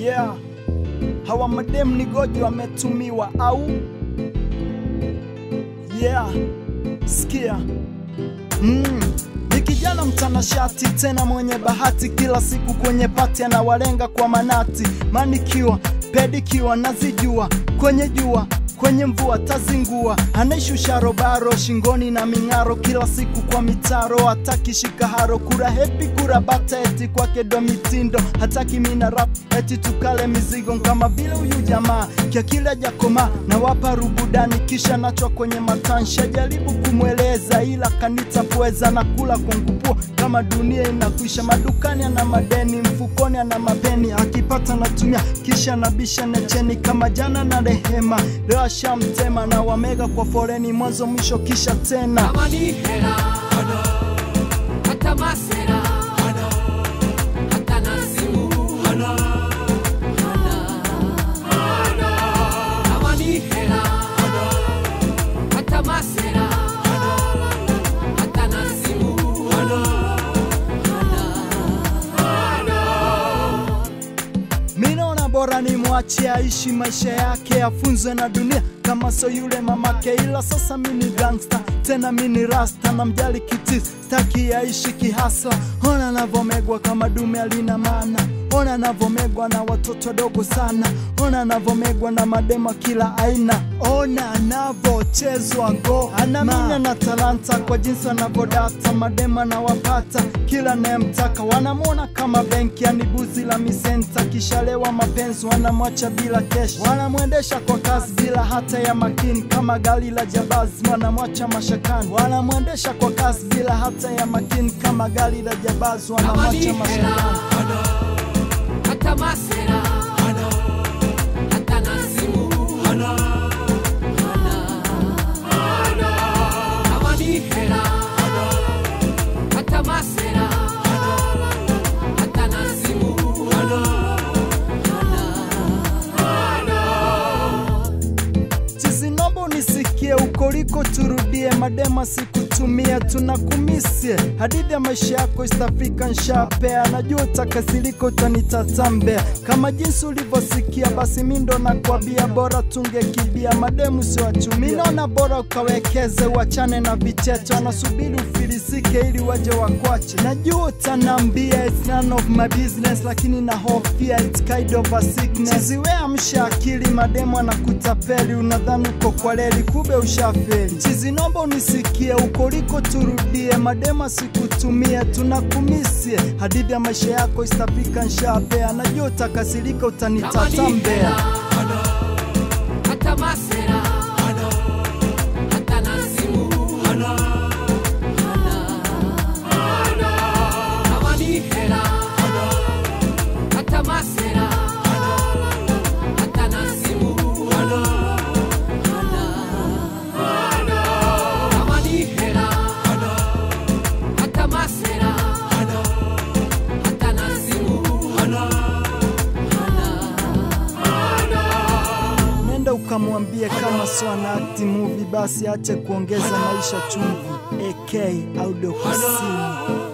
Yeah, hawa madem ni goji wametumiwa au? Yeah, sikia. Ni kijana mtanashati tena mwenye bahati, kila siku kwenye pati anawalenga kwa manati. Manikiwa, pedikiwa nazijua, kwenye jua, kwenye mvua tazingua. Anaishusha robaro shingoni na mingaro, kila siku kwa mitaro hataki shikaharo. Kura happy kura bata eti kwake do mitindo, hataki mina rap eti tukale mizigo. Kama vile huyu jamaa kia kila jakoma na wapa rubudani, kisha nachwa kwenye matansha. Jaribu kumweleza ila kanita pweza, na kula kongupua kama dunia inakwisha. Madukani ana madeni, mfukoni ana mapeni, akipata natumia kisha nabisha necheni. Kama jana na rehema leo ashamtema, na wamega kwa foreni mwanzo mwisho kisha tena. Kama ni hela hata masera hata nasimu kama ni hela hata masera hata nasimu Minaona bora ni muachie aishi maisha yake, afunzwe na dunia kama so yule mamake. Ila sasa mini gangster, tena mini rasta, na mjali kitis, staki aishi kihasa. Ona navomegwa kama dume alina maana, ona navomegwa na watoto dogo sana, ona navomegwa na madema kila aina, ona navochezwa go. Anamina na talanta kwa jinsi anavodata, madema na wapata kila nayemtaka. Wanamwona kama benki anibuzi la misenta, kishalewa mapenzi wanamwacha bila cash. Wanamwendesha kwa kasi bila hata ya makini, kama gari la jabazi wanamwacha mashakani. Wanamwendesha kwa kasi bila hata ya makini, kama gari la jabazi wanamwacha mashakani. hata masera hata nasimu kama ni hela hata masera hata nasimu Chizinombo nisikie ukoliko turudie, madema sikutumia tunakumisie. Hadithi ya maisha yako East African shapea, najua utakasirika utanitatambe. Kama jinsi ulivyosikia basi mindo na kwabia, bora tungekibia mademu sio wachumia. Minaona bora ukawekeze wachane na vichecho, anasubiri ufilisike ili waje wakwache. Najua utanambia it's none of my business, lakini na hofia it's kind of a sickness. Chiziwe amsha akili, mademu anakutapeli, unadhani uko kwa leli kube ushafeli. Chizinombo nisikie ukoliko turudie, madema sikutumia tunakumisie. Hadithi ya maisha yako East African shapea, najua utakasirika utanitatambe. hata masera hata nasimu kama ni hela hata masera hata nasimu kama ni hela hata masera hata nasimu Nenda ukamwambie kama sio ana act movie basi ache kuongeza maisha chumvi. AK Audio Kusini.